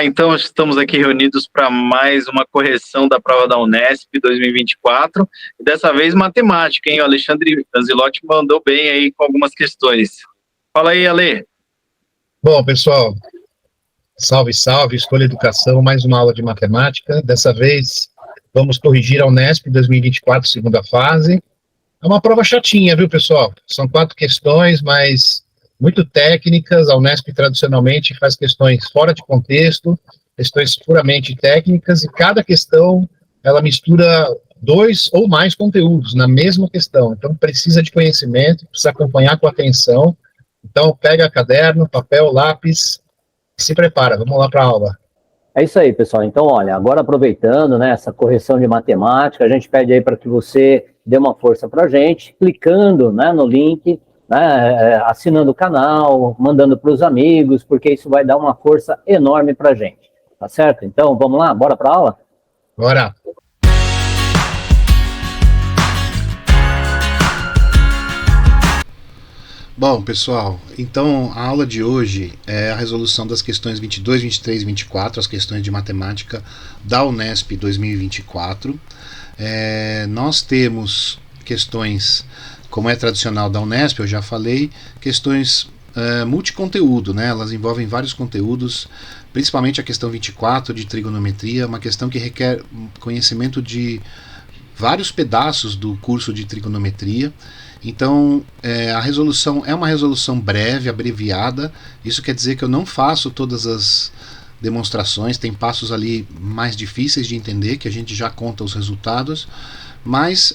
Então, estamos aqui reunidos para mais uma correção da prova da Unesp 2024, e dessa vez matemática, hein? O Alexandre Anzilotti mandou bem aí com algumas questões. Fala aí, Ale. Bom, pessoal, salve, salve, Escolha Educação, mais uma aula de matemática. Dessa vez, vamos corrigir a Unesp 2024, segunda fase. É uma prova chatinha, viu, pessoal? São 4 questões, mas muito técnicas. A Unesp, tradicionalmente, faz questões fora de contexto, questões puramente técnicas, e cada questão, ela mistura 2 ou mais conteúdos na mesma questão. Então, precisa de conhecimento, precisa acompanhar com atenção. Então, pega caderno, papel, lápis, se prepara. Vamos lá para a aula. É isso aí, pessoal. Então, olha, agora aproveitando, né, essa correção de matemática, a gente pede aí para que você dê uma força para a gente, clicando, né, no link, né, assinando o canal, mandando para os amigos, porque isso vai dar uma força enorme para a gente, tá certo? Então, vamos lá, bora para a aula? Bora! Bom, pessoal, então a aula de hoje é a resolução das questões 22, 23 e 24, as questões de matemática da Unesp 2024. Nós temos questões, como é tradicional da Unesp, eu já falei, questões multiconteúdo, né? Elas envolvem vários conteúdos, principalmente a questão 24 de trigonometria, uma questão que requer conhecimento de vários pedaços do curso de trigonometria. Então, a resolução é uma resolução breve, abreviada. Isso quer dizer que eu não faço todas as demonstrações, tem passos ali mais difíceis de entender, que a gente já conta os resultados, mas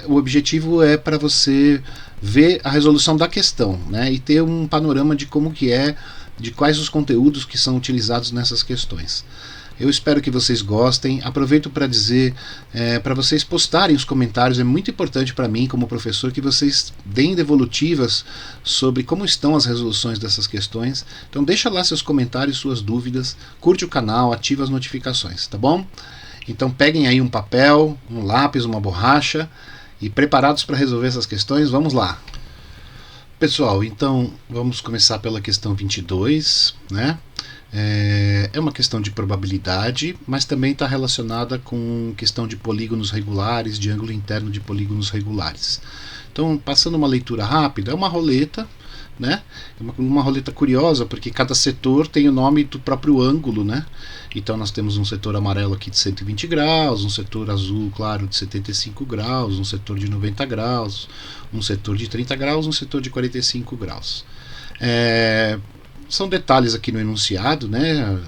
o objetivo é para você ver a resolução da questão, né, e ter um panorama de como que de quais os conteúdos que são utilizados nessas questões. Eu espero que vocês gostem. Aproveito para dizer, para vocês postarem os comentários. É muito importante para mim, como professor, que vocês deem devolutivas sobre como estão as resoluções dessas questões. Então deixa lá seus comentários, suas dúvidas, curte o canal, ativa as notificações, tá bom? Então peguem aí um papel, um lápis, uma borracha e preparados para resolver essas questões, vamos lá. Pessoal, então vamos começar pela questão 22, né? É uma questão de probabilidade, mas também está relacionada com questão de polígonos regulares, de ângulo interno de polígonos regulares. Então, passando uma leitura rápida, é uma roleta, né? Uma roleta curiosa, porque cada setor tem o nome do próprio ângulo, né? Então nós temos um setor amarelo aqui de 120 graus, um setor azul claro de 75 graus, um setor de 90 graus, um setor de 30 graus, um setor de 45 graus. São detalhes aqui no enunciado, né?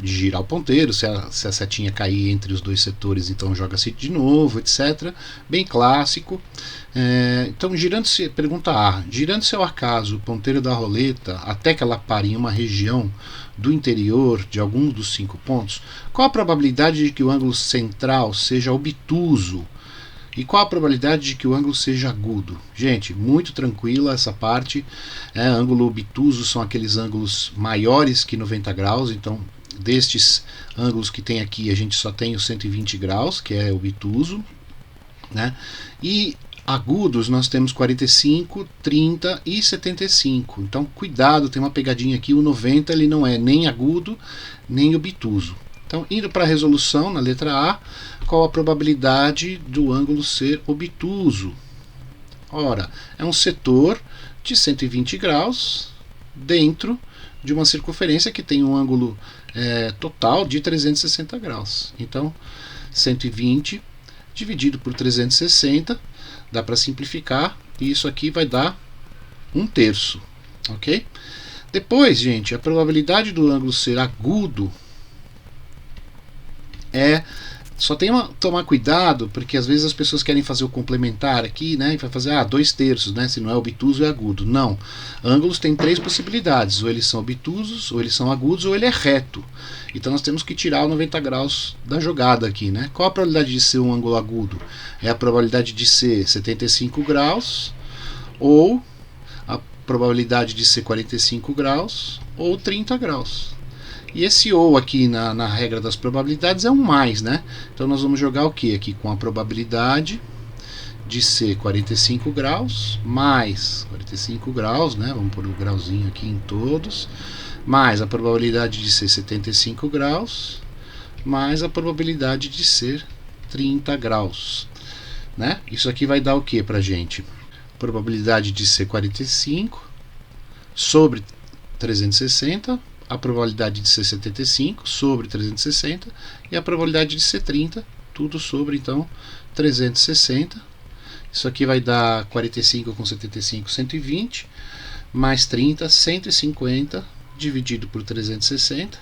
De girar o ponteiro, se a setinha cair entre os dois setores, então joga-se de novo, etc. Bem clássico. Então, pergunta A: girando-se ao acaso o ponteiro da roleta até que ela pare em uma região do interior de algum dos 5 pontos, qual a probabilidade de que o ângulo central seja obtuso? E qual a probabilidade de que o ângulo seja agudo? Gente, muito tranquila essa parte. Ângulo obtuso são aqueles ângulos maiores que 90 graus. Então, destes ângulos que tem aqui, a gente só tem o 120 graus, que é obtuso, né? E agudos nós temos 45, 30 e 75. Então, cuidado, tem uma pegadinha aqui. O 90 ele não é nem agudo, nem obtuso. Então, indo para a resolução, na letra A, qual a probabilidade do ângulo ser obtuso? Ora, é um setor de 120 graus dentro de uma circunferência que tem um ângulo total de 360 graus. Então, 120 dividido por 360, dá para simplificar, e isso aqui vai dar 1/3, ok? Depois, gente, a probabilidade do ângulo ser agudo só tem tomar cuidado, porque às vezes as pessoas querem fazer o complementar aqui, né? E vai fazer 2/3, né? Se não é obtuso, é agudo. Não. Ângulos têm 3 possibilidades: ou eles são obtusos, ou eles são agudos, ou ele é reto. Então nós temos que tirar o 90 graus da jogada aqui, né? Qual a probabilidade de ser um ângulo agudo? É a probabilidade de ser 75 graus, ou a probabilidade de ser 45 graus, ou 30 graus. E esse ou aqui na regra das probabilidades é um mais, né? Então nós vamos jogar o que aqui? Com a probabilidade de ser 45 graus mais 45 graus, né? Vamos pôr um grauzinho aqui em todos, mais a probabilidade de ser 75 graus, mais a probabilidade de ser 30 graus, né? Isso aqui vai dar o que pra gente? Probabilidade de ser 45 sobre 360, a probabilidade de ser 75 sobre 360 e a probabilidade de ser 30, tudo sobre então 360. Isso aqui vai dar 45 com 75, 120, mais 30, 150, dividido por 360.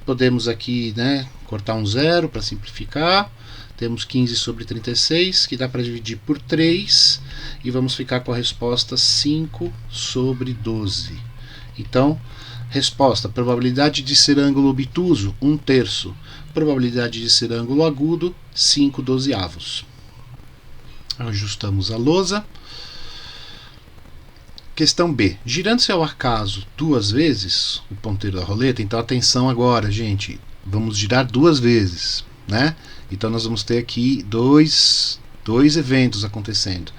Podemos aqui, né, cortar um zero para simplificar. Temos 15 sobre 36, que dá para dividir por 3, e vamos ficar com a resposta 5 sobre 12. Então, resposta: probabilidade de ser ângulo obtuso, 1/3. Probabilidade de ser ângulo agudo, 5/12. Ajustamos a lousa. Questão B. Girando-se ao acaso 2 vezes o ponteiro da roleta, então atenção agora, gente. Vamos girar 2 vezes, né? Então nós vamos ter aqui dois eventos acontecendo.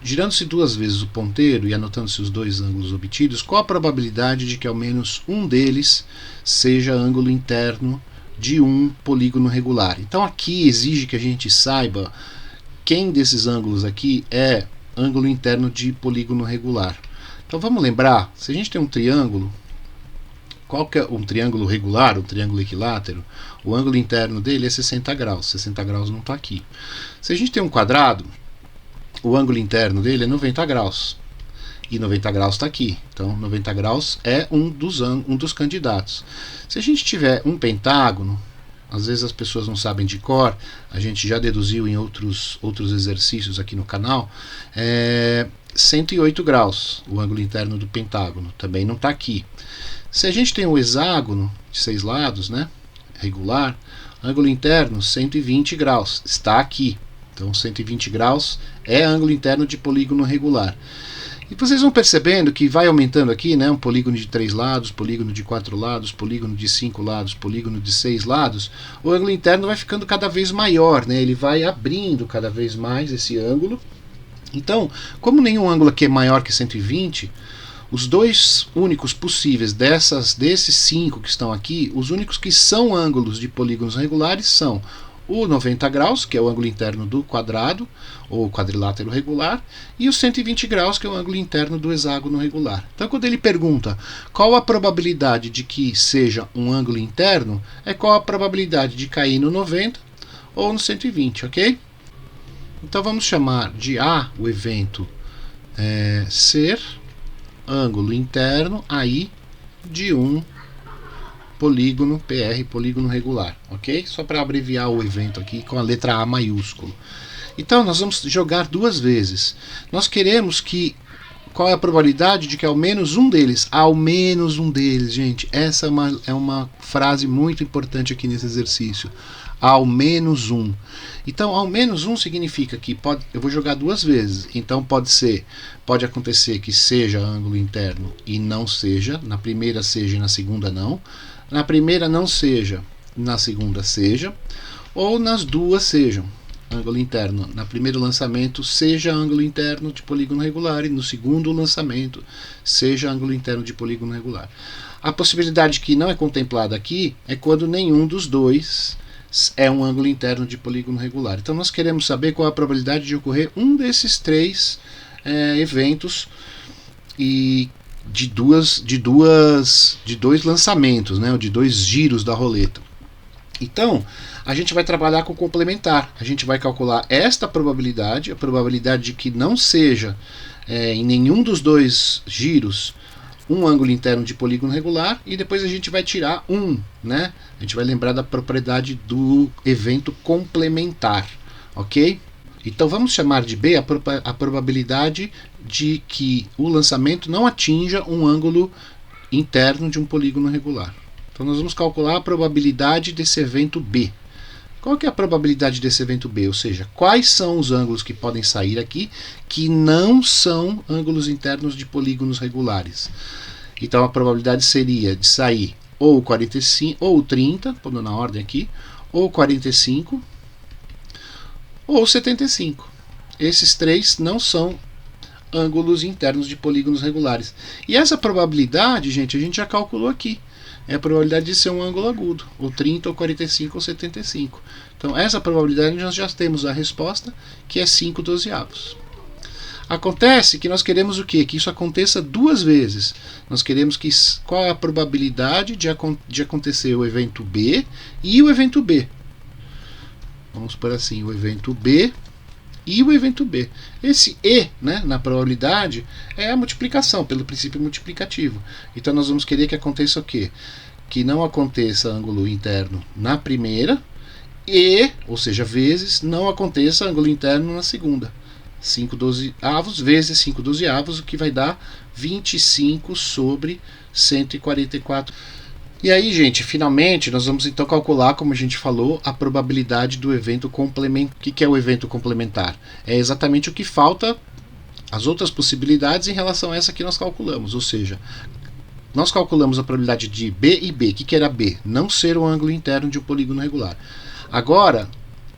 Girando-se 2 vezes o ponteiro e anotando-se os 2 ângulos obtidos, qual a probabilidade de que ao menos um deles seja ângulo interno de um polígono regular? Então aqui exige que a gente saiba quem desses ângulos aqui é ângulo interno de polígono regular. Então vamos lembrar, se a gente tem um triângulo, qual que é um triângulo regular, um triângulo equilátero, o ângulo interno dele é 60 graus. 60 graus não está aqui. Se a gente tem um quadrado, o ângulo interno dele é 90 graus. E 90 graus está aqui. Então 90 graus é um dos candidatos. Se a gente tiver um pentágono, às vezes as pessoas não sabem de cor, a gente já deduziu em outros exercícios aqui no canal, 108 graus o ângulo interno do pentágono, também não está aqui. Se a gente tem um hexágono de 6 lados, né, regular, ângulo interno 120 graus, está aqui. Então 120 graus é ângulo interno de polígono regular. E vocês vão percebendo que vai aumentando aqui, né, um polígono de 3 lados, polígono de 4 lados, polígono de 5 lados, polígono de 6 lados, o ângulo interno vai ficando cada vez maior, né, ele vai abrindo cada vez mais esse ângulo. Então, como nenhum ângulo aqui é maior que 120, os 2 únicos possíveis desses 5 que estão aqui, os únicos que são ângulos de polígonos regulares são o 90 graus, que é o ângulo interno do quadrado, ou quadrilátero regular, e o 120 graus, que é o ângulo interno do hexágono regular. Então, quando ele pergunta qual a probabilidade de que seja um ângulo interno, é qual a probabilidade de cair no 90 ou no 120, ok? Então, vamos chamar de A o evento ser ângulo interno aí de um polígono PR, polígono regular, ok? Só para abreviar o evento aqui com a letra A maiúsculo. Então nós vamos jogar 2 vezes. Nós queremos que qual é a probabilidade de que ao menos um deles, gente, essa é uma frase muito importante aqui nesse exercício. Ao menos um. Então, ao menos um significa que eu vou jogar 2 vezes. Então pode acontecer que seja ângulo interno e não seja. Na primeira seja e na segunda não. Na primeira não seja, na segunda seja. Ou nas duas sejam. Ângulo interno, no primeiro lançamento, seja ângulo interno de polígono regular, e no segundo lançamento, seja ângulo interno de polígono regular. A possibilidade que não é contemplada aqui é quando nenhum dos dois é um ângulo interno de polígono regular. Então nós queremos saber qual a probabilidade de ocorrer um desses 3 eventos e de dois lançamentos, né, ou de 2 giros da roleta. Então, a gente vai trabalhar com complementar. A gente vai calcular esta probabilidade, a probabilidade de que não seja em nenhum dos 2 giros um ângulo interno de polígono regular, e depois a gente vai tirar né? A gente vai lembrar da propriedade do evento complementar, ok? Então vamos chamar de B a probabilidade de que o lançamento não atinja um ângulo interno de um polígono regular. Então nós vamos calcular a probabilidade desse evento B. Qual que é a probabilidade desse evento B? Ou seja, quais são os ângulos que podem sair aqui que não são ângulos internos de polígonos regulares? Então a probabilidade seria de sair ou 45, ou 30, pondo na ordem aqui, ou 45, ou 75. Esses 3 não são ângulos internos de polígonos regulares. E essa probabilidade, gente, a gente já calculou aqui. É a probabilidade de ser um ângulo agudo, ou 30, ou 45, ou 75. Então, essa probabilidade nós já temos a resposta, que é 5/12. Acontece que nós queremos o quê? Que isso aconteça duas vezes. Nós queremos que qual é a probabilidade de acontecer o evento B e o evento B. Vamos por assim, o evento B e o evento B. Esse E, né, na probabilidade, é a multiplicação, pelo princípio multiplicativo. Então nós vamos querer que aconteça o quê? Que não aconteça ângulo interno na primeira e, ou seja, vezes, não aconteça ângulo interno na segunda. 5/12 vezes 5/12, o que vai dar 25 sobre 144. E aí, gente, finalmente nós vamos então calcular, como a gente falou, a probabilidade do evento complementar. O que é o evento complementar? É exatamente o que falta, as outras possibilidades em relação a essa que nós calculamos. Ou seja, nós calculamos a probabilidade de B e B. O que era B? Não ser o ângulo interno de um polígono regular. Agora,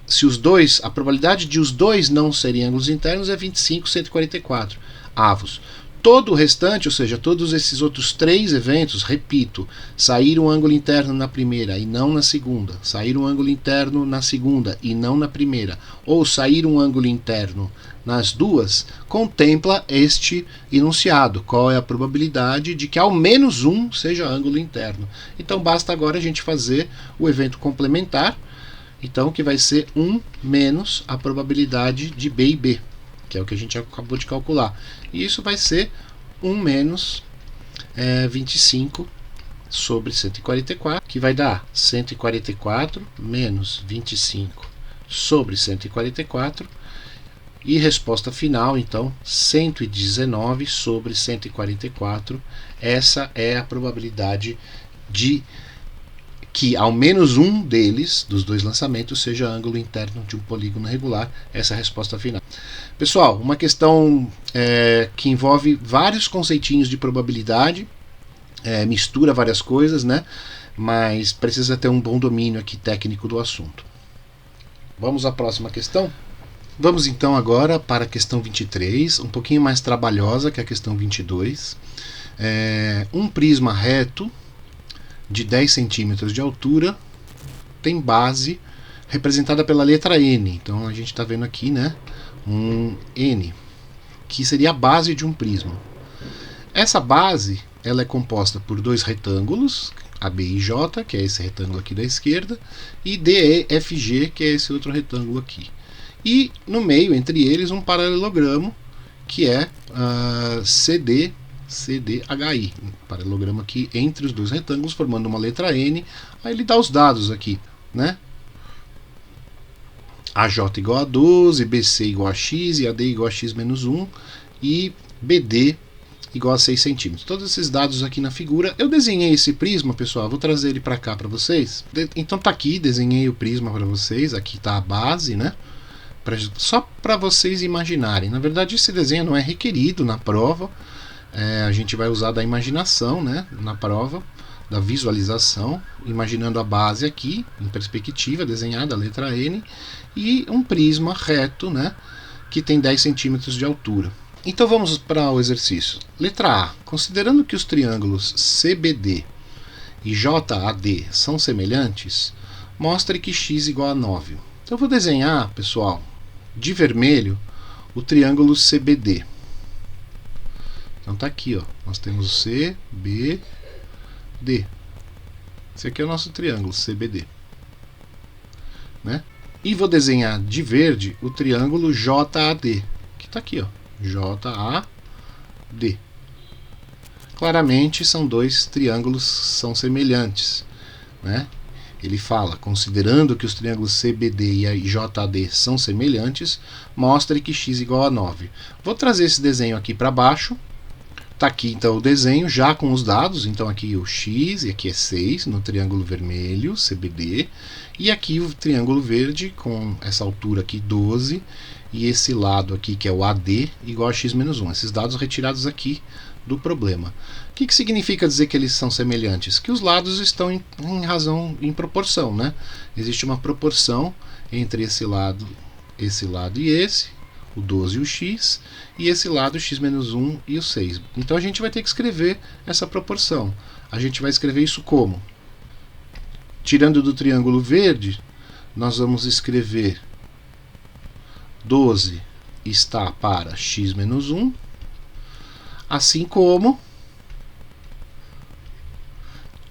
se os dois, a probabilidade de os dois não serem ângulos internos é 25, 144 avos. Todo o restante, ou seja, todos esses outros três eventos, repito, sair um ângulo interno na primeira e não na segunda, sair um ângulo interno na segunda e não na primeira, ou sair um ângulo interno nas duas, contempla este enunciado. Qual é a probabilidade de que ao menos um seja ângulo interno? Então basta agora a gente fazer o evento complementar, então que vai ser 1 menos a probabilidade de B e B, que é o que a gente acabou de calcular. E isso vai ser 1 menos 25 sobre 144, que vai dar 144 menos 25 sobre 144. E resposta final, então, 119 sobre 144. Essa é a probabilidade de que ao menos um deles, dos dois lançamentos, seja ângulo interno de um polígono regular. Essa é a resposta final. Pessoal, uma questão que envolve vários conceitinhos de probabilidade, mistura várias coisas, né? Mas precisa ter um bom domínio aqui técnico do assunto. Vamos à próxima questão? Vamos então agora para a questão 23, um pouquinho mais trabalhosa que a questão 22. Um prisma reto de 10 centímetros de altura tem base representada pela letra N. Então a gente está vendo aqui, né, um N, que seria a base de um prisma. Essa base ela é composta por dois retângulos, AB e J, que é esse retângulo aqui da esquerda, e DEFG, que é esse outro retângulo aqui. E no meio, entre eles, um paralelogramo, que é CDHI, um paralelogramo aqui entre os dois retângulos, formando uma letra N. Aí ele dá os dados aqui, né? AJ igual a 12, BC igual a X, e AD igual a X menos 1, e BD igual a 6 centímetros. Todos esses dados aqui na figura. Eu desenhei esse prisma, pessoal, vou trazer ele para cá para vocês. Então tá aqui, desenhei o prisma para vocês, aqui tá a base, né? Só para vocês imaginarem. Na verdade, esse desenho não é requerido na prova. A gente vai usar da imaginação, né, na prova, da visualização, imaginando a base aqui, em perspectiva, desenhada a letra N, e um prisma reto, né, que tem 10 centímetros de altura. Então vamos para o exercício. Letra A. Considerando que os triângulos CBD e JAD são semelhantes, mostre que x igual a 9. Então eu vou desenhar, pessoal, de vermelho, o triângulo CBD. Então tá aqui, ó. Nós temos o CBD. Esse aqui é o nosso triângulo CBD, né? E vou desenhar de verde o triângulo JAD, que tá aqui, ó. JAD. Claramente são dois triângulos são semelhantes, né? Ele fala, considerando que os triângulos CBD e JAD são semelhantes, mostre que x igual a 9. Vou trazer esse desenho aqui para baixo. Tá aqui então o desenho já com os dados. Então aqui o x e aqui é 6 no triângulo vermelho CBD, e aqui o triângulo verde com essa altura aqui 12, e esse lado aqui que é o AD igual a x menos 1. Esses dados retirados aqui do problema. O que significa dizer que eles são semelhantes? Que os lados estão em proporção, né? Existe uma proporção entre esse lado e esse. o 12 e o x, e esse lado o x menos 1 e o 6. Então a gente vai ter que escrever essa proporção. A gente vai escrever isso como? Tirando do triângulo verde, nós vamos escrever 12 está para x menos 1, assim como,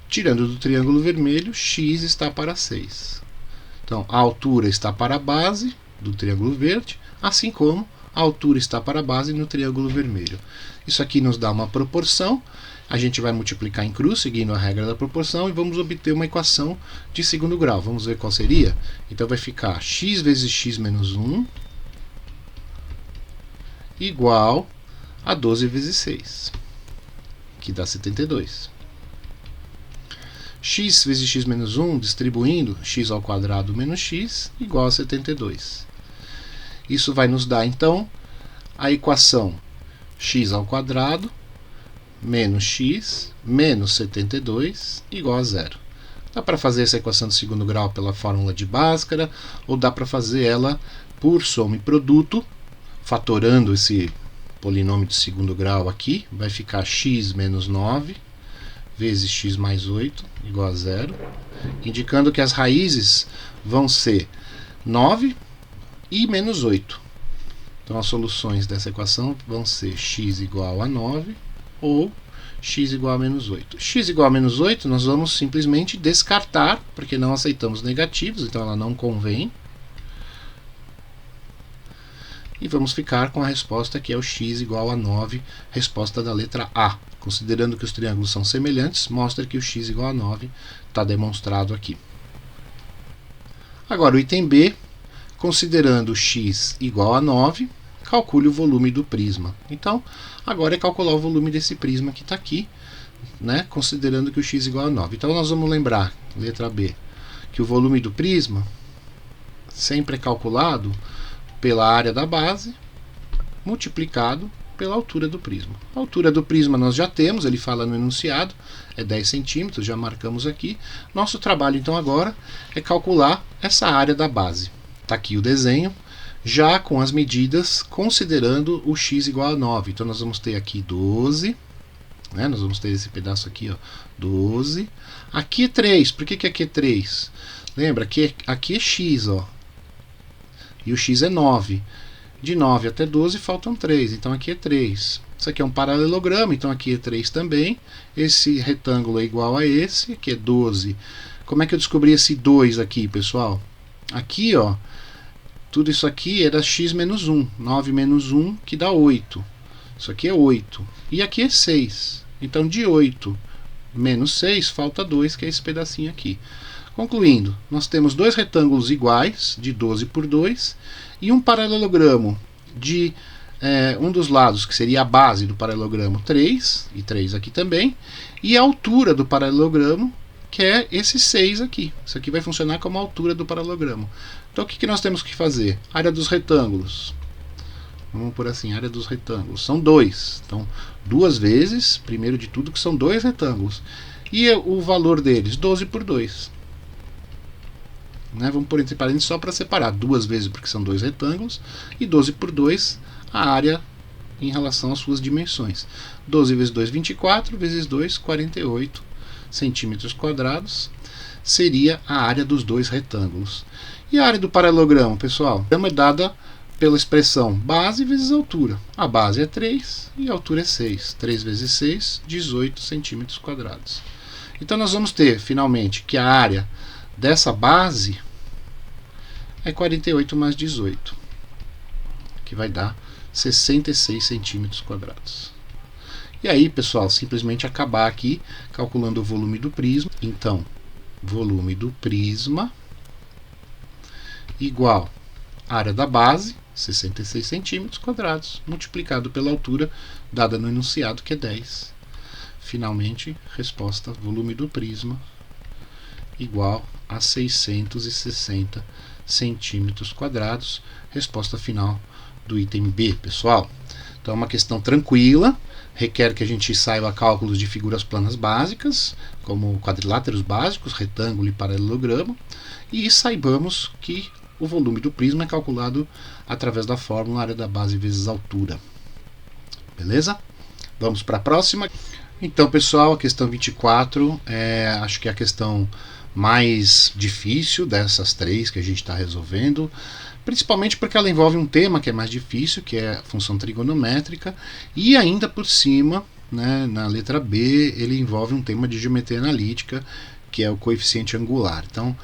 tirando do triângulo vermelho, x está para 6. Então, a altura está para a base do triângulo verde, assim como a altura está para a base no triângulo vermelho. Isso aqui nos dá uma proporção, a gente vai multiplicar em cruz, seguindo a regra da proporção, e vamos obter uma equação de segundo grau. Vamos ver qual seria? Então vai ficar x vezes x menos 1 igual a 12 vezes 6, que dá 72. X vezes x menos 1, distribuindo, x ao quadrado menos x, igual a 72. Isso vai nos dar, então, a equação x ao quadrado menos x menos 72 igual a 0. Dá para fazer essa equação de segundo grau pela fórmula de Bhaskara, ou dá para fazer ela por soma e produto, fatorando esse polinômio de segundo grau aqui. Vai ficar x menos 9 vezes x mais 8 igual a 0, indicando que as raízes vão ser 9 e menos 8. Então as soluções dessa equação vão ser x igual a 9 ou x igual a menos 8. X igual a menos 8 nós vamos simplesmente descartar, porque não aceitamos negativos, então ela não convém. E vamos ficar com a resposta que é o x igual a 9, resposta da letra A. Considerando que os triângulos são semelhantes, mostra que o x igual a 9 está demonstrado aqui. Agora o item B, considerando x igual a 9, calcule o volume do prisma. Então, agora é calcular o volume desse prisma que está aqui, né, considerando que o x igual a 9. Então nós vamos lembrar, letra B, que o volume do prisma sempre é calculado pela área da base multiplicado pela altura do prisma. A altura do prisma nós já temos, ele fala no enunciado, é 10 centímetros, já marcamos aqui. Nosso trabalho então agora é calcular essa área da base. Está aqui o desenho, já com as medidas, considerando o x igual a 9. Então nós vamos ter aqui 12, né? Nós vamos ter esse pedaço aqui, ó, 12. Aqui é 3, por que aqui é 3? Lembra que aqui é x, ó, e o x é 9. De 9 até 12 faltam 3, então aqui é 3. Isso aqui é um paralelogramo, então aqui é 3 também. Esse retângulo é igual a esse, que é 12. Como é que eu descobri esse 2 aqui, pessoal? Aqui, ó, tudo isso aqui era x menos 1. 9 menos 1, que dá 8. Isso aqui é 8. E aqui é 6. Então de 8 menos 6 falta 2, que é esse pedacinho aqui. Concluindo, nós temos dois retângulos iguais, de 12 por 2, e um paralelogramo de um dos lados, que seria a base do paralelogramo, 3, e 3 aqui também, e a altura do paralelogramo, que é esse 6 aqui. Isso aqui vai funcionar como a altura do paralelogramo. Então o que nós temos que fazer? Área dos retângulos. Vamos por assim, área dos retângulos. São 2. Então, 2 vezes, primeiro de tudo, que são 2 retângulos. E o valor deles? 12 por 2. Né? Vamos pôr entre parênteses só para separar. 2 vezes porque são 2 retângulos. E 12 por 2, a área em relação às suas dimensões. 12 vezes 2, 24. Vezes 2, 48 centímetros quadrados. Seria a área dos dois retângulos. E a área do paralelogramo, pessoal? É dada pela expressão base vezes altura. A base é 3 e a altura é 6. 3 vezes 6, 18 centímetros quadrados. Então nós vamos ter, finalmente, que a área dessa base é 48 mais 18, que vai dar 66 centímetros quadrados. E aí, pessoal, simplesmente acabar aqui calculando o volume do prisma. Então, volume do prisma igual a área da base, 66 centímetros quadrados, multiplicado pela altura dada no enunciado, que é 10. Finalmente, resposta, volume do prisma igual a 660 centímetros quadrados. Resposta final do item B, pessoal. Então é uma questão tranquila, requer que a gente saiba cálculos de figuras planas básicas, como quadriláteros básicos, retângulo e paralelogramo, e saibamos que o volume do prisma é calculado através da fórmula área da base vezes altura. Beleza? Vamos para a próxima. Então, pessoal, a questão 24 acho que é a questão mais difícil dessas três que a gente está resolvendo, principalmente porque ela envolve um tema que é mais difícil, que é a função trigonométrica, e ainda por cima, né, na letra B, ele envolve um tema de geometria analítica, que é o coeficiente angular. Então,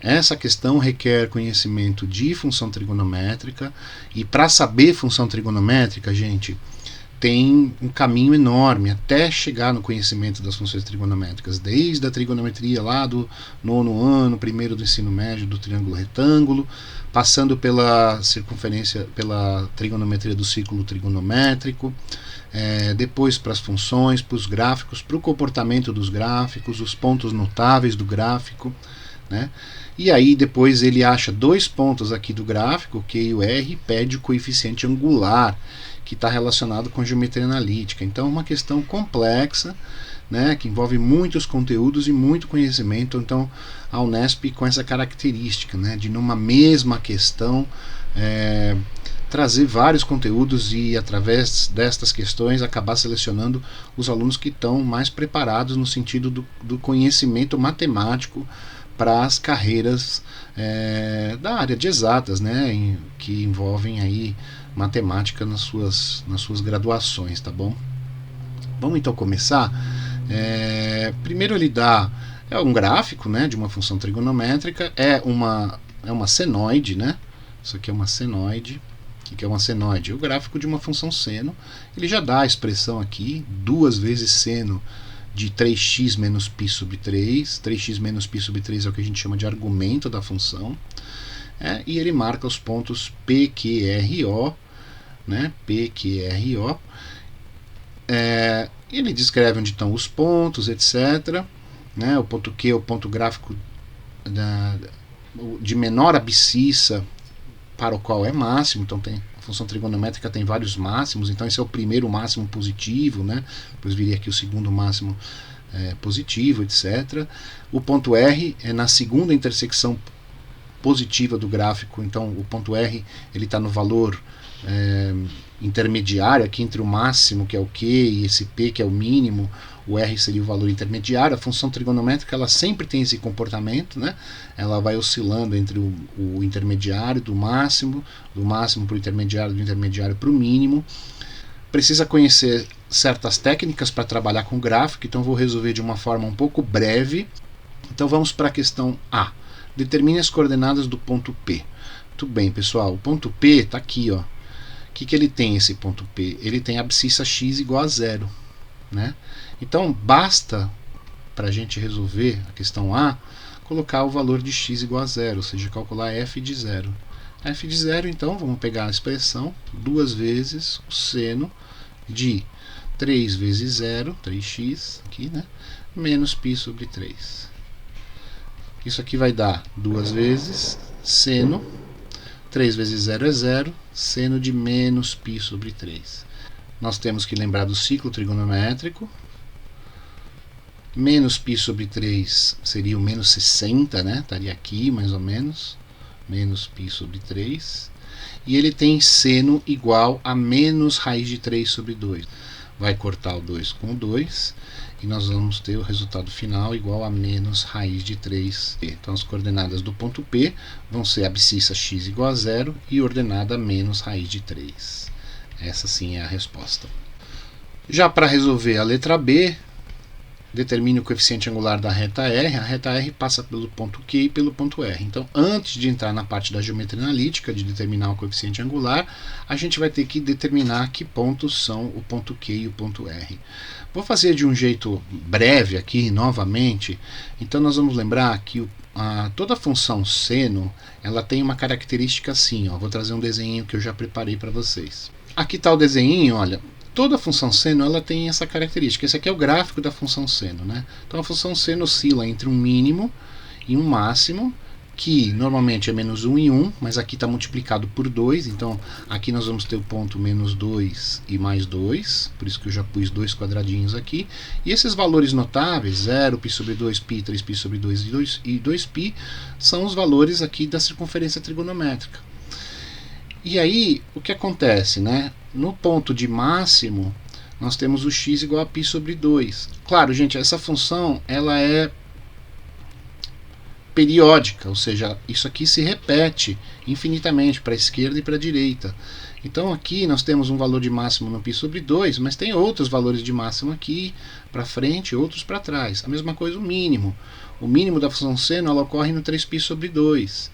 essa questão requer conhecimento de função trigonométrica, e para saber função trigonométrica, gente, tem um caminho enorme até chegar no conhecimento das funções trigonométricas, desde a trigonometria lá do 9º ano, primeiro do ensino médio, do triângulo retângulo, passando pela circunferência, pela trigonometria do círculo trigonométrico, depois para as funções, para os gráficos, para o comportamento dos gráficos, os pontos notáveis do gráfico, né? E aí depois ele acha dois pontos aqui do gráfico, o Q e o R, e pede o coeficiente angular, que está relacionado com geometria analítica. Então é uma questão complexa, né, que envolve muitos conteúdos e muito conhecimento. Então a Unesp com essa característica, né, de numa mesma questão trazer vários conteúdos e através destas questões acabar selecionando os alunos que estão mais preparados no sentido do conhecimento matemático para as carreiras da área de exatas, né, que envolvem aí matemática nas suas graduações, tá bom? Vamos então começar. Primeiro ele dá um gráfico, né, de uma função trigonométrica, é uma senoide, né? Isso aqui é uma senoide. O que é uma senoide? É o gráfico de uma função seno. Ele já dá a expressão aqui, 2 vezes seno de 3x menos π sobre 3. 3x menos π sobre 3 é o que a gente chama de argumento da função. E ele marca os pontos P, Q, R, O, né? P, Q, R, O. Ele descreve onde estão os pontos, etc. Né? O ponto Q é o ponto gráfico de menor abscissa para o qual é máximo. Então a função trigonométrica tem vários máximos, então esse é o primeiro máximo positivo, né? Depois viria aqui o segundo máximo positivo, etc. O ponto R é na segunda intersecção positiva do gráfico, então o ponto R ele está no valor intermediário aqui entre o máximo, que é o Q, e esse P, que é o mínimo. O R seria o valor intermediário. A função trigonométrica ela sempre tem esse comportamento, né? Ela vai oscilando entre o intermediário do máximo para o intermediário, do intermediário para o mínimo. Precisa conhecer certas técnicas para trabalhar com gráfico, então vou resolver de uma forma um pouco breve. Então vamos para a questão A. Determine as coordenadas do ponto P. Muito bem, pessoal. O ponto P está aqui, ó. O que ele tem, esse ponto P? Ele tem abscissa x igual a 0. Né? Então, basta, para a gente resolver a questão A, colocar o valor de x igual a 0, ou seja, calcular f de 0. F de 0, então, vamos pegar a expressão 2 vezes o seno de 3 vezes 0, 3x, aqui, né? Menos π sobre 3. Isso aqui vai dar 2 vezes seno, 3 vezes 0 é 0, seno de menos π sobre 3. Nós temos que lembrar do ciclo trigonométrico. Menos π sobre 3 seria o menos 60, né? Estaria aqui, mais ou menos. Menos π sobre 3. E ele tem seno igual a menos raiz de 3 sobre 2. Vai cortar o 2 com o 2. E nós vamos ter o resultado final igual a menos raiz de 3. Então as coordenadas do ponto P vão ser abscissa x igual a 0 e ordenada menos raiz de 3. Essa sim é a resposta. Já para resolver a letra B, determine o coeficiente angular da reta R. A reta R passa pelo ponto Q e pelo ponto R. Então, antes de entrar na parte da geometria analítica, de determinar o coeficiente angular, a gente vai ter que determinar que pontos são o ponto Q e o ponto R. Vou fazer de um jeito breve aqui, novamente. Então, nós vamos lembrar que toda função seno, ela tem uma característica assim, ó. Vou trazer um desenho que eu já preparei para vocês. Aqui está o desenho, olha. Toda função seno ela tem essa característica. Esse aqui é o gráfico da função seno, né? Então a função seno oscila entre um mínimo e um máximo, aqui normalmente é menos 1 e 1, mas aqui está multiplicado por 2, então aqui nós vamos ter o ponto menos 2 e mais 2, por isso que eu já pus 2 quadradinhos aqui. E esses valores notáveis, 0, π sobre 2, π, 3π sobre 2 e 2π, são os valores aqui da circunferência trigonométrica. E aí, o que acontece, né? No ponto de máximo, nós temos o x igual a π sobre 2. Claro, gente, essa função ela é periódica, ou seja, isso aqui se repete infinitamente para a esquerda e para a direita. Então aqui nós temos um valor de máximo no π sobre 2, mas tem outros valores de máximo aqui para frente e outros para trás. A mesma coisa o mínimo. O mínimo da função seno ela ocorre no 3π sobre 2.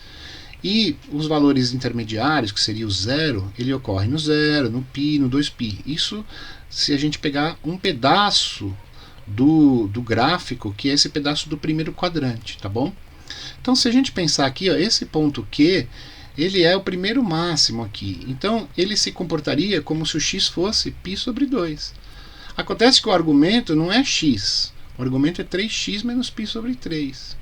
E os valores intermediários, que seria o zero, ele ocorre no 0, no π, no 2π. Isso se a gente pegar um pedaço do gráfico, que é esse pedaço do primeiro quadrante, tá bom? Então, se a gente pensar aqui, ó, esse ponto Q, ele é o primeiro máximo aqui. Então, ele se comportaria como se o x fosse π sobre 2. Acontece que o argumento não é x. O argumento é 3x menos π sobre 3.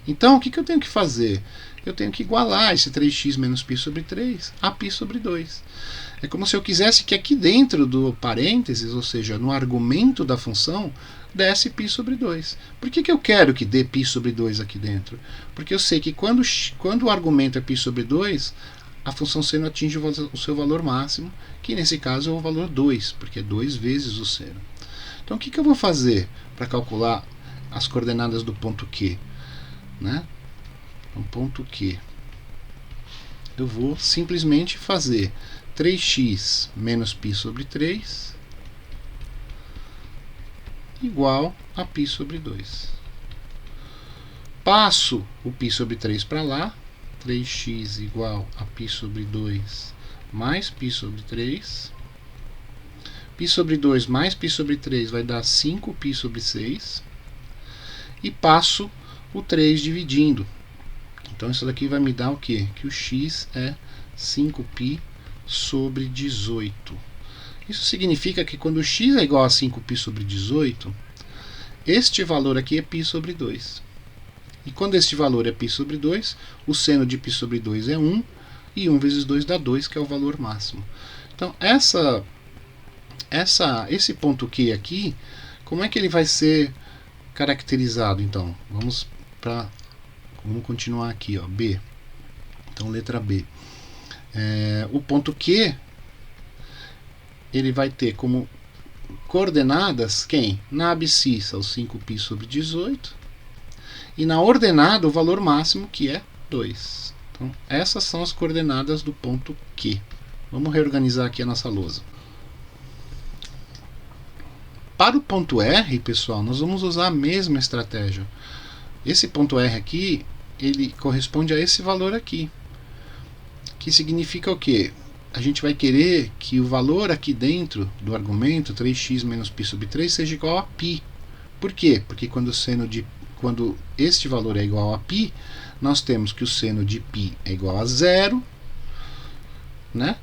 Então, o que eu tenho que fazer? Eu tenho que igualar esse 3x menos π sobre 3 a π sobre 2. É como se eu quisesse que aqui dentro do parênteses, ou seja, no argumento da função, desse π sobre 2. Por que eu quero que dê π sobre 2 aqui dentro? Porque eu sei que quando o argumento é π sobre 2, a função seno atinge o seu valor máximo, que nesse caso é o valor 2, porque é 2 vezes o seno. Então o que eu vou fazer para calcular as coordenadas do ponto Q? Né? Um ponto Q. Eu vou simplesmente fazer 3x menos π sobre 3 igual a π sobre 2. Passo o π sobre 3 para lá, 3x igual a π sobre 2 mais π sobre 3. π sobre 2 mais π sobre 3 vai dar 5π sobre 6. E passo o 3 dividindo. Então isso daqui vai me dar o quê? Que o x é 5π sobre 18. Isso significa que quando x é igual a 5π sobre 18, este valor aqui é π sobre 2. E quando este valor é π sobre 2, o seno de π sobre 2 é 1, e 1 vezes 2 dá 2, que é o valor máximo. Então esse ponto Q aqui, como é que ele vai ser caracterizado? Então, vamos continuar aqui, ó, B. Então, letra B. O ponto Q, ele vai ter como coordenadas quem? Na abscissa, o 5π sobre 18. E na ordenada, o valor máximo, que é 2. Então, essas são as coordenadas do ponto Q. Vamos reorganizar aqui a nossa lousa. Para o ponto R, pessoal, nós vamos usar a mesma estratégia. Esse ponto R aqui, ele corresponde a esse valor aqui. Que significa o quê? A gente vai querer que o valor aqui dentro do argumento, 3x menos π sobre 3, seja igual a π. Por quê? Porque quando este valor é igual a π, nós temos que o seno de π é igual a 0, né?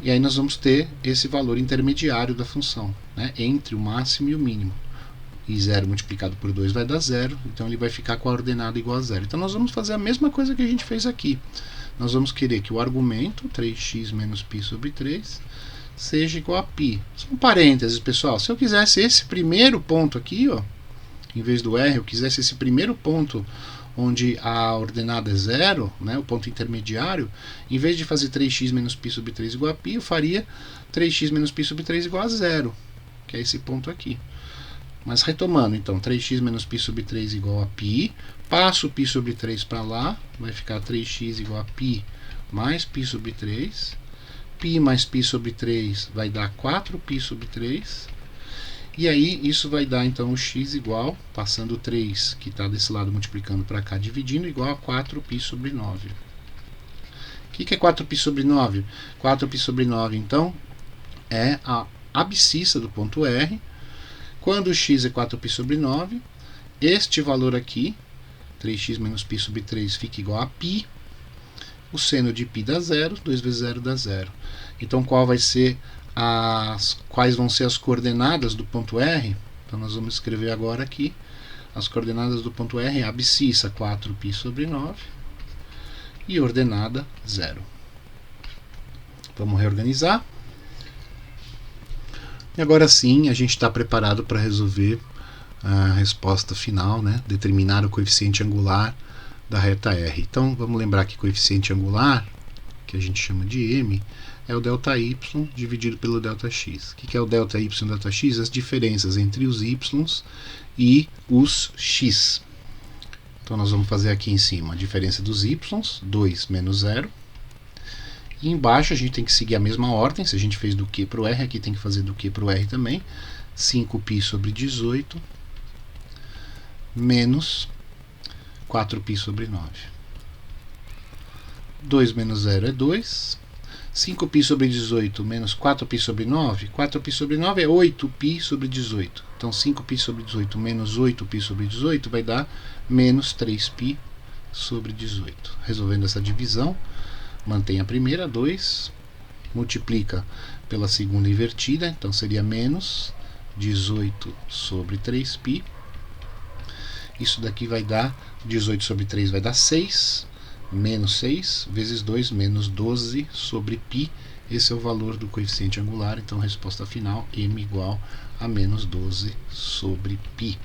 E aí nós vamos ter esse valor intermediário da função, né? Entre o máximo e o mínimo. E 0 multiplicado por 2 vai dar 0, então ele vai ficar com a ordenada igual a 0. Então nós vamos fazer a mesma coisa que a gente fez aqui. Nós vamos querer que o argumento, 3x menos π sobre 3, seja igual a π. São parênteses, pessoal. Se eu quisesse esse primeiro ponto aqui, ó, em vez do R, eu quisesse esse primeiro ponto onde a ordenada é 0, né, o ponto intermediário, em vez de fazer 3x menos π sobre 3 igual a π, eu faria 3x menos π sobre 3 igual a 0, que é esse ponto aqui. Mas retomando, então, 3x menos π sobre 3 igual a π, passo o π sobre 3 para lá, vai ficar 3x igual a π mais π sobre 3, π mais π sobre 3 vai dar 4π sobre 3, e aí isso vai dar então o x igual, passando o 3 que está desse lado multiplicando para cá, dividindo, igual a 4π sobre 9. O que é 4π sobre 9? 4π sobre 9, então, é a abscissa do ponto R. Quando o x é 4π sobre 9, este valor aqui, 3x menos π sobre 3, fica igual a π. O seno de π dá 0, 2 vezes 0 dá 0. Então, quais vão ser as coordenadas do ponto R? Então, nós vamos escrever agora aqui. As coordenadas do ponto R é a abscissa 4π sobre 9. e ordenada 0. Vamos reorganizar. E agora sim a gente está preparado para resolver a resposta final, né? Determinar o coeficiente angular da reta R. Então vamos lembrar que coeficiente angular, que a gente chama de M, é o ΔY dividido pelo ΔX. O que é o ΔY e ΔX? As diferenças entre os Y e os X. Então nós vamos fazer aqui em cima a diferença dos Y, 2 menos 0. E embaixo a gente tem que seguir a mesma ordem. Se a gente fez do Q para o R, aqui tem que fazer do Q para o R também. 5π sobre 18 menos 4π sobre 9. 2 menos 0 é 2. 5π sobre 18 menos 4π sobre 9. 4π sobre 9 é 8π sobre 18. Então 5π sobre 18 menos 8π sobre 18 vai dar menos 3π sobre 18. Resolvendo essa divisão, mantém a primeira, 2, multiplica pela segunda invertida, então seria menos 18 sobre 3π. Isso daqui vai dar, 18 sobre 3 vai dar 6, menos 6, vezes 2, menos 12 sobre π. Esse é o valor do coeficiente angular, então a resposta final, m igual a menos 12 sobre π.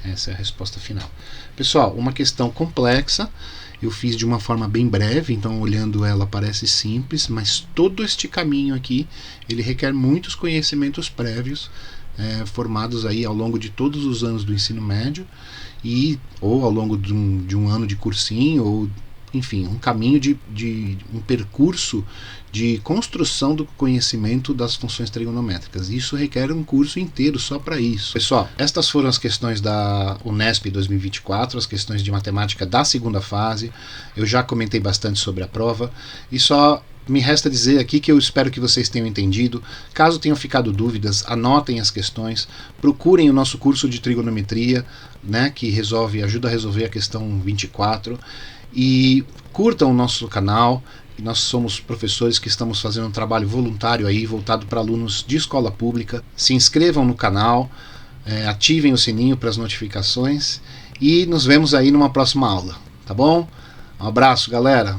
Essa é a resposta final. Pessoal, uma questão complexa, eu fiz de uma forma bem breve, então olhando ela parece simples, mas todo este caminho aqui, ele requer muitos conhecimentos prévios, formados aí ao longo de todos os anos do ensino médio, ou ao longo de um ano de cursinho, ou enfim, um caminho um percurso de construção do conhecimento das funções trigonométricas. Isso requer um curso inteiro só para isso. Pessoal, estas foram as questões da Unesp 2024, as questões de matemática da segunda fase. Eu já comentei bastante sobre a prova e só me resta dizer aqui que eu espero que vocês tenham entendido. Caso tenham ficado dúvidas, anotem as questões, procurem o nosso curso de trigonometria, né, que ajuda a resolver a questão 24, e curtam o nosso canal. Nós somos professores que estamos fazendo um trabalho voluntário aí, voltado para alunos de escola pública. Se inscrevam no canal, ativem o sininho para as notificações e nos vemos aí numa próxima aula, tá bom? Um abraço, galera!